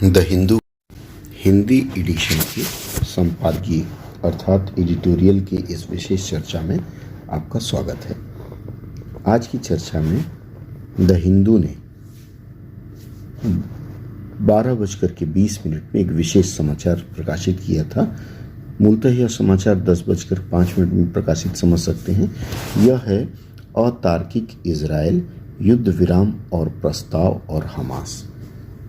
The Hindu Hindi addition के संपादकीय अर्थात एडिटोरियल की इस विशेष चर्चा में आपका स्वागत है। आज की चर्चा में द हिंदू ने 12:20 में एक विशेष समाचार प्रकाशित किया था। मूलतः यह समाचार 10:05 में प्रकाशित समझ सकते हैं। यह है अतार्किक इजराइल, युद्ध विराम और प्रस्ताव और हमास।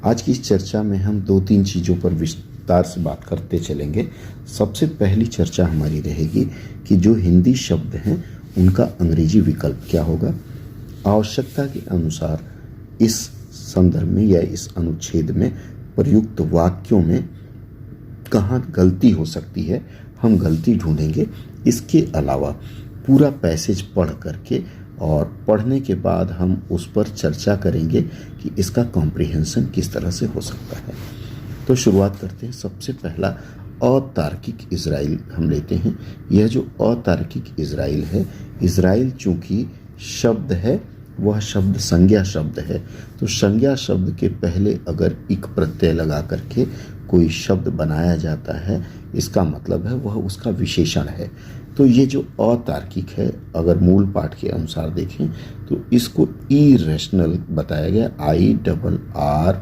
आज की इस चर्चा में हम 2-3 चीज़ों पर विस्तार से बात करते चलेंगे। सबसे पहली चर्चा हमारी रहेगी कि जो हिंदी शब्द हैं उनका अंग्रेजी विकल्प क्या होगा। आवश्यकता के अनुसार इस संदर्भ में या इस अनुच्छेद में प्रयुक्त वाक्यों में कहाँ गलती हो सकती है, हम गलती ढूंढेंगे। इसके अलावा पूरा पैसेज पढ़ करके और पढ़ने के बाद हम उस पर चर्चा करेंगे कि इसका कॉम्प्रिहेंशन किस तरह से हो सकता है। तो शुरुआत करते हैं। सबसे पहला अतार्किक इजराइल हम लेते हैं। यह जो अतार्किक इजराइल है, इजराइल चूंकि शब्द है, वह शब्द संज्ञा शब्द है, तो संज्ञा शब्द के पहले अगर इक प्रत्यय लगा करके कोई शब्द बनाया जाता है, इसका मतलब है वह उसका विशेषण है। तो ये जो अतार्किक है, अगर मूल पाठ के अनुसार देखें तो इसको इरेशनल बताया गया, IRRATIONAL,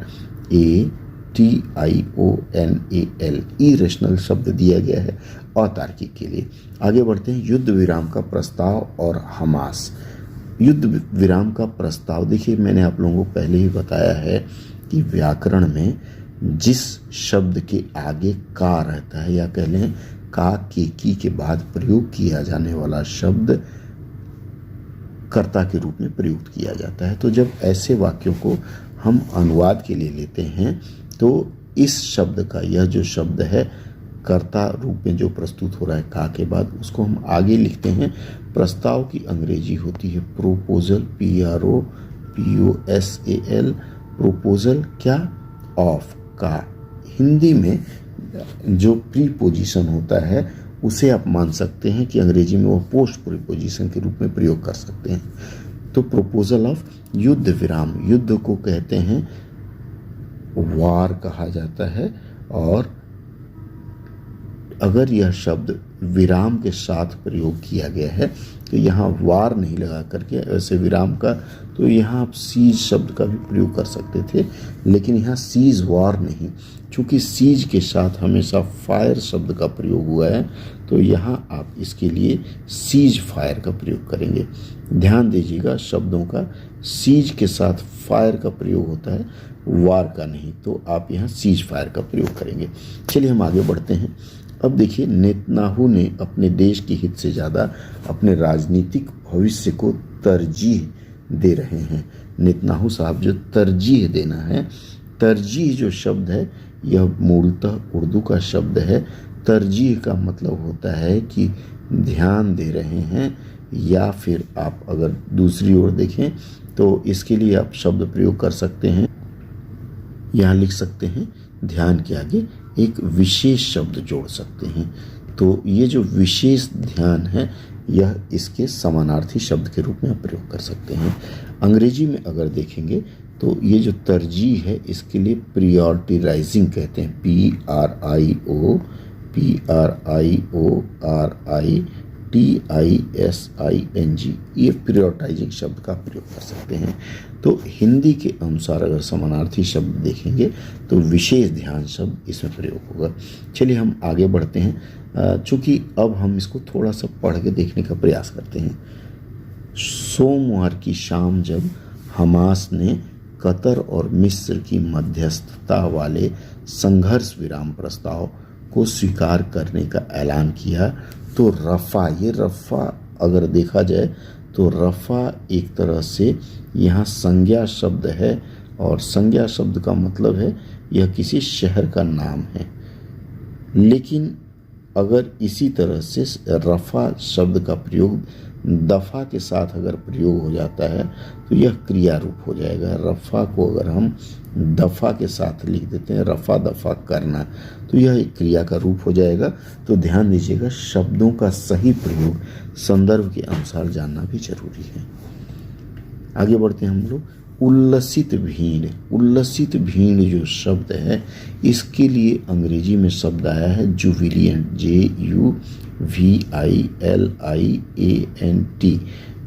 इरेशनल शब्द दिया गया है अतार्किक के लिए। आगे बढ़ते हैं। युद्ध विराम का प्रस्ताव और हमास। युद्ध विराम का प्रस्ताव, देखिए मैंने आप लोगों को पहले ही बताया है कि व्याकरण में जिस शब्द के आगे का रहता है या कह लें का के की के बाद प्रयोग किया जाने वाला शब्द कर्ता के रूप में प्रयुक्त किया जाता है। तो जब ऐसे वाक्यों को हम अनुवाद के लिए लेते हैं तो इस शब्द का, यह जो शब्द है कर्ता रूप में जो प्रस्तुत हो रहा है का के बाद, उसको हम आगे लिखते हैं। प्रस्ताव की अंग्रेजी होती है प्रोपोजल, PROPOSAL। प्रोपोजल क्या? ऑफ का। हिंदी में जो प्रीपोजिशन होता है उसे आप मान सकते हैं कि अंग्रेजी में वह पोस्ट प्रीपोजिशन के रूप में प्रयोग कर सकते हैं। तो प्रोपोजल ऑफ युद्ध विराम, युद्ध को कहते हैं वार कहा जाता है, और अगर यह शब्द विराम के साथ प्रयोग किया गया है तो यहाँ वार नहीं लगा करके ऐसे विराम का, तो यहाँ आप सीज शब्द का भी प्रयोग कर सकते थे, लेकिन यहाँ सीज वार नहीं। चूँकि सीज के साथ हमेशा फायर शब्द का प्रयोग हुआ है तो यहाँ आप इसके लिए सीज फायर का प्रयोग करेंगे। ध्यान दीजिएगा, शब्दों का सीज के साथ फायर का प्रयोग होता है, वार का नहीं, तो आप यहाँ सीज फायर का प्रयोग करेंगे। चलिए हम आगे बढ़ते हैं। अब देखिए, नेतन्याहू ने अपने देश के हित से ज़्यादा अपने राजनीतिक भविष्य को तरजीह दे रहे हैं। नेतन्याहू साहब जो तरजीह देना है, तरजीह जो शब्द है यह मूलतः उर्दू का शब्द है। तरजीह का मतलब होता है कि ध्यान दे रहे हैं, या फिर आप अगर दूसरी ओर देखें तो इसके लिए आप शब्द प्रयोग कर सकते हैं। यहाँ लिख सकते हैं ध्यान के आगे एक विशेष शब्द जोड़ सकते हैं। तो ये जो विशेष ध्यान है यह इसके समानार्थी शब्द के रूप में आप प्रयोग कर सकते हैं। अंग्रेजी में अगर देखेंगे तो ये जो तरजीह है इसके लिए प्रियोरिटाइजिंग कहते हैं, PRIORITISING, ये प्रियोरिटाइजिंग शब्द का प्रयोग कर सकते हैं। तो हिंदी के अनुसार अगर समानार्थी शब्द देखेंगे तो विशेष ध्यान शब्द इसमें प्रयोग होगा। चलिए हम आगे बढ़ते हैं। चूँकि अब हम इसको थोड़ा सा पढ़ के देखने का प्रयास करते हैं। सोमवार की शाम जब हमास ने कतर और मिस्र की मध्यस्थता वाले संघर्ष विराम प्रस्ताव को स्वीकार करने का ऐलान किया तो रफ़ा, ये रफ़ा अगर देखा जाए तो रफ़ा एक तरह से यहाँ संज्ञा शब्द है, और संज्ञा शब्द का मतलब है यह किसी शहर का नाम है। लेकिन अगर इसी तरह से रफ़ा शब्द का प्रयोग दफ़ा के साथ अगर प्रयोग हो जाता है तो यह क्रिया रूप हो जाएगा। रफ़ा को अगर हम दफ़ा के साथ लिख देते हैं, रफ़ा दफ़ा करना, तो यह एक क्रिया का रूप हो जाएगा। तो ध्यान दीजिएगा, शब्दों का सही प्रयोग संदर्भ के अनुसार जानना भी जरूरी है। आगे बढ़ते हैं हम लोग। उल्लसित भीड़, उल्लसित भीड़ जो शब्द है इसके लिए अंग्रेजी में शब्द आया है जुविलियंट, JUVILIANT,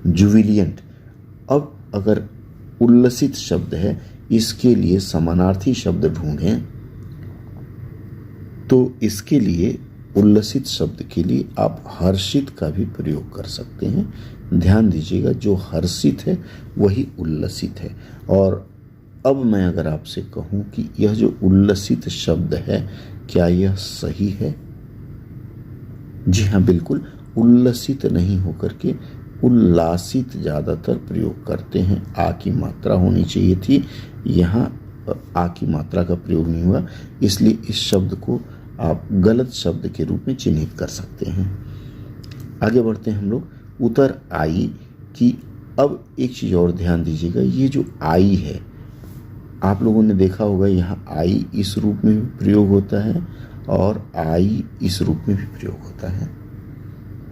जुविलियंट। अब अगर उल्लसित शब्द है इसके लिए समानार्थी शब्द ढूंढें तो इसके लिए उल्लसित शब्द के लिए आप हर्षित का भी प्रयोग कर सकते हैं। ध्यान दीजिएगा, जो हर्षित है वही उल्लसित है। और अब मैं अगर आपसे कहूं कि यह जो उल्लसित शब्द है क्या यह सही है? जी हाँ, बिल्कुल। उल्लसित नहीं होकर के उल्लासित ज़्यादातर प्रयोग करते हैं। आ की मात्रा होनी चाहिए थी, यहाँ आ की मात्रा का प्रयोग नहीं हुआ, इसलिए इस शब्द को आप गलत शब्द के रूप में चिन्हित कर सकते हैं। आगे बढ़ते हैं हम लोग। उतर आई की। अब एक चीज़ और ध्यान दीजिएगा, ये जो आई है आप लोगों ने देखा होगा यहाँ आई इस रूप में भी प्रयोग होता है और आई इस रूप में भी प्रयोग होता है।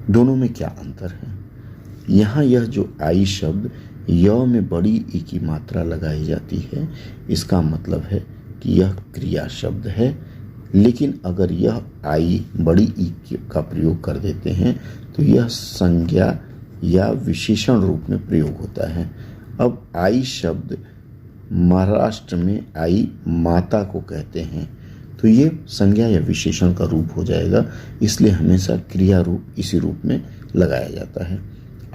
दोनों में क्या अंतर है? यहाँ यह जो आई शब्द य में बड़ी ई की मात्रा लगाई जाती है, इसका मतलब है कि यह क्रिया शब्द है। लेकिन अगर यह आई बड़ी ई का प्रयोग कर देते हैं तो यह संज्ञा या विशेषण रूप में प्रयोग होता है। अब आई शब्द महाराष्ट्र में आई माता को कहते हैं तो ये संज्ञा या विशेषण का रूप हो जाएगा, इसलिए हमेशा क्रिया रूप इसी रूप में लगाया जाता है।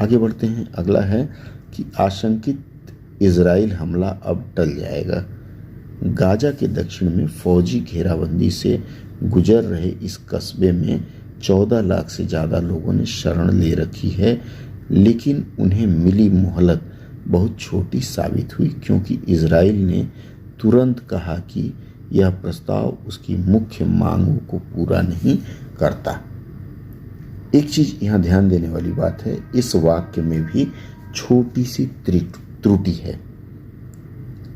आगे बढ़ते हैं। अगला है कि आशंकित इजराइल हमला अब टल जाएगा। गाजा के दक्षिण में फौजी घेराबंदी से गुजर रहे इस कस्बे में 14 लाख से ज़्यादा लोगों ने शरण ले रखी है, लेकिन उन्हें मिली मोहलत बहुत छोटी साबित हुई क्योंकि इजराइल ने तुरंत कहा कि यह प्रस्ताव उसकी मुख्य मांगों को पूरा नहीं करता। एक चीज़ यहाँ ध्यान देने वाली बात है, इस वाक्य में भी छोटी सी त्रुटि है।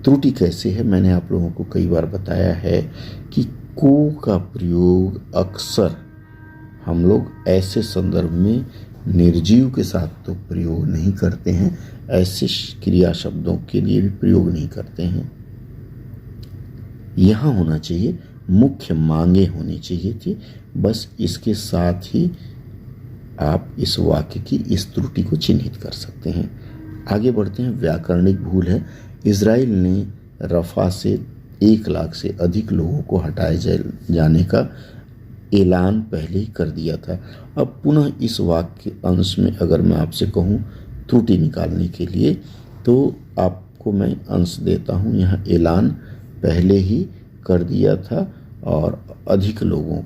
त्रुटि कैसे है? मैंने आप लोगों को कई बार बताया है कि को का प्रयोग अक्सर हम लोग ऐसे संदर्भ में निर्जीव के साथ तो प्रयोग नहीं करते हैं, ऐसे क्रिया शब्दों के लिए भी प्रयोग नहीं करते हैं। यहाँ होना चाहिए मुख्य मांगे होनी चाहिए थी। बस इसके साथ ही आप इस वाक्य की इस त्रुटि को चिन्हित कर सकते हैं। आगे बढ़ते हैं। व्याकरणिक भूल है। इजराइल ने रफा से 1 लाख से अधिक लोगों को हटाए जाने का ऐलान पहले ही कर दिया था। अब पुनः इस वाक्य अंश में अगर मैं आपसे कहूँ त्रुटि निकालने के लिए तो आपको मैं अंश देता हूँ। यहाँ ऐलान पहले ही कर दिया था और अधिक लोगों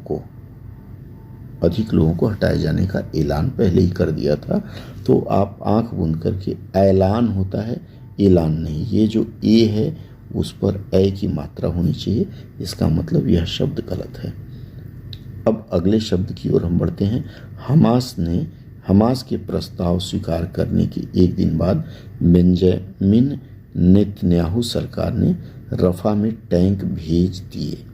को हटाए जाने का ऐलान पहले ही कर दिया था। तो आप आंख बंद करके ऐलान होता है, ऐलान नहीं। ये जो ए है उस पर ए की मात्रा होनी चाहिए, इसका मतलब यह शब्द गलत है। अब अगले शब्द की ओर हम बढ़ते हैं। हमास के प्रस्ताव स्वीकार करने के एक दिन बाद बेंजामिन नेतन्याहू सरकार ने रफा में टैंक भेज दिए।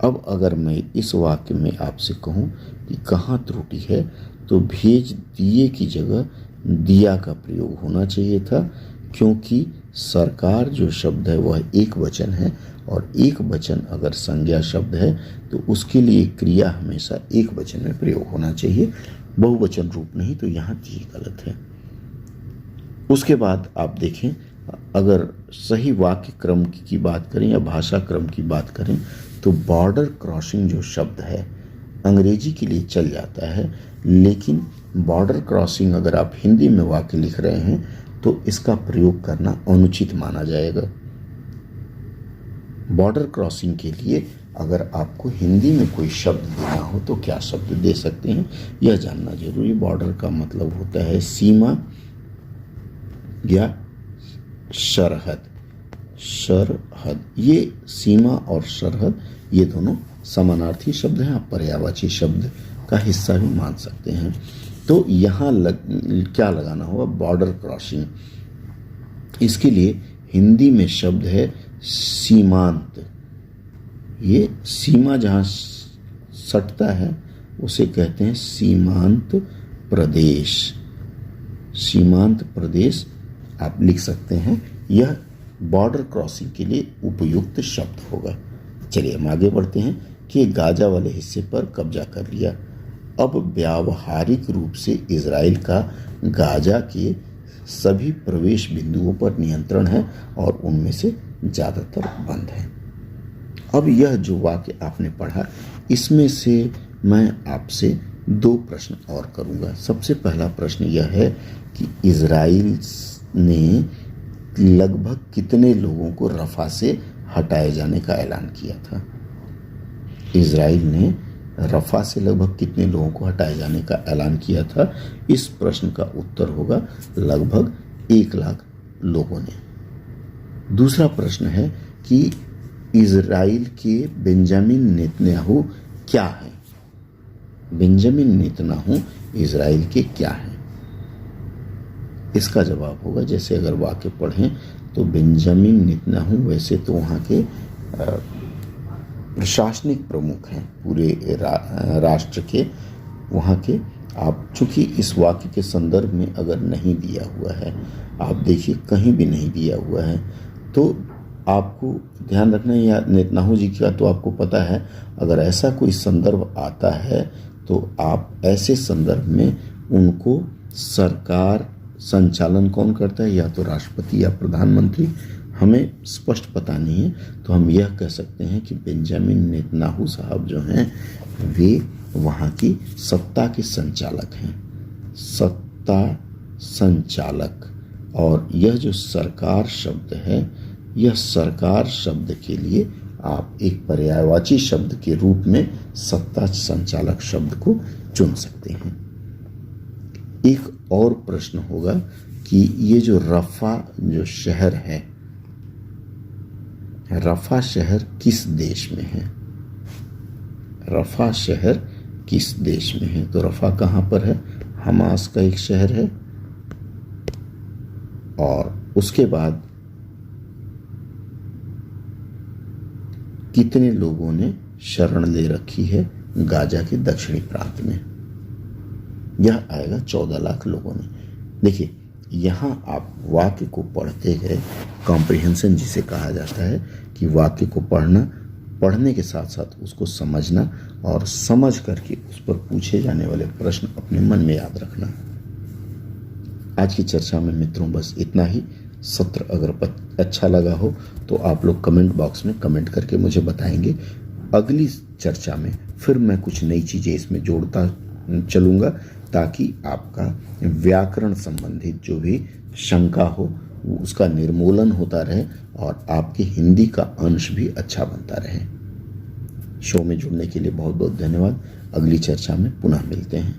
अब अगर मैं इस वाक्य में आपसे कहूँ कि कहाँ त्रुटि है तो भेज दिए की जगह दिया का प्रयोग होना चाहिए था, क्योंकि सरकार जो शब्द है वह एक वचन है और एक वचन अगर संज्ञा शब्द है तो उसके लिए क्रिया हमेशा एक वचन में प्रयोग होना चाहिए, बहुवचन रूप नहीं। तो यहाँ ये गलत है। उसके बाद आप देखें, अगर सही वाक्य क्रम की बात करें या भाषा क्रम की बात करें तो बॉर्डर क्रॉसिंग जो शब्द है अंग्रेजी के लिए चल जाता है, लेकिन बॉर्डर क्रॉसिंग अगर आप हिंदी में वाक्य लिख रहे हैं तो इसका प्रयोग करना अनुचित माना जाएगा। बॉर्डर क्रॉसिंग के लिए अगर आपको हिंदी में कोई शब्द देना हो तो क्या शब्द दे सकते हैं, यह जानना जरूरी। बॉर्डर का मतलब होता है सीमा या सरहद। सरहद, ये सीमा और सरहद ये दोनों समानार्थी शब्द हैं, आप पर्यायवाची शब्द का हिस्सा भी मान सकते हैं। तो यहाँ क्या लगाना होगा? Border crossing. इसके लिए हिंदी में शब्द है सीमांत। ये सीमा जहाँ सटता है उसे कहते हैं सीमांत प्रदेश। सीमांत प्रदेश आप लिख सकते हैं। यह बॉर्डर क्रॉसिंग के लिए उपयुक्त शब्द होगा। चलिए हम आगे बढ़ते हैं कि गाजा वाले हिस्से पर कब्जा कर लिया। अब व्यावहारिक रूप से इजराइल का गाजा के सभी प्रवेश बिंदुओं पर नियंत्रण है और उनमें से ज़्यादातर बंद है। अब यह जो वाक्य आपने पढ़ा, इसमें से मैं आपसे 2 प्रश्न और करूंगा। सबसे पहला प्रश्न यह है कि इजराइल ने लगभग कितने लोगों को रफा से हटाए जाने का ऐलान किया था? इजराइल ने रफा से लगभग कितने लोगों को हटाए जाने का ऐलान किया था? इस प्रश्न का उत्तर होगा लगभग 1 लाख लोगों ने। दूसरा प्रश्न है कि इजराइल के बेंजामिन नेतन्याहू क्या है? बेंजामिन नेतन्याहू इजराइल के क्या हैं? इसका जवाब होगा, जैसे अगर वाक्य पढ़ें तो बेंजामिन नेतन्याहू वैसे तो वहाँ के प्रशासनिक प्रमुख हैं पूरे राष्ट्र के, वहाँ के। आप चूंकि इस वाक्य के संदर्भ में अगर नहीं दिया हुआ है, आप देखिए कहीं भी नहीं दिया हुआ है, तो आपको ध्यान रखना है। या नेतन्याहू जी का तो आपको पता है, अगर ऐसा कोई संदर्भ आता है तो आप ऐसे संदर्भ में उनको सरकार संचालन कौन करता है, या तो राष्ट्रपति या प्रधानमंत्री, हमें स्पष्ट पता नहीं है, तो हम यह कह सकते हैं कि बेंजामिन नेतन्याहू साहब जो हैं वे वहाँ की सत्ता के संचालक हैं, सत्ता संचालक। और यह जो सरकार शब्द है, यह सरकार शब्द के लिए आप एक पर्यायवाची शब्द के रूप में सत्ता संचालक शब्द को चुन सकते हैं। एक और प्रश्न होगा कि ये जो रफा जो शहर है, रफा शहर किस देश में है? रफा शहर किस देश में है? तो रफा कहाँ पर है? हमास का एक शहर है। और उसके बाद कितने लोगों ने शरण ले रखी है गाजा के दक्षिणी प्रांत में? यह आएगा 14 लाख लोगों ने। देखिए, यहाँ आप वाक्य को पढ़ते गए, कॉम्प्रिहेंशन जिसे कहा जाता है कि वाक्य को पढ़ने के साथ साथ उसको समझना और समझ करके उस पर पूछे जाने वाले प्रश्न अपने मन में याद रखना। आज की चर्चा में मित्रों बस इतना ही। सत्र अगर अच्छा लगा हो तो आप लोग कमेंट बॉक्स में कमेंट करके मुझे बताएंगे। अगली चर्चा में फिर मैं कुछ नई चीज़ें इसमें जोड़ता चलूँगा, ताकि आपका व्याकरण संबंधित जो भी शंका हो उसका निर्मूलन होता रहे और आपकी हिंदी का अंश भी अच्छा बनता रहे। शो में जुड़ने के लिए बहुत बहुत धन्यवाद। अगली चर्चा में पुनः मिलते हैं।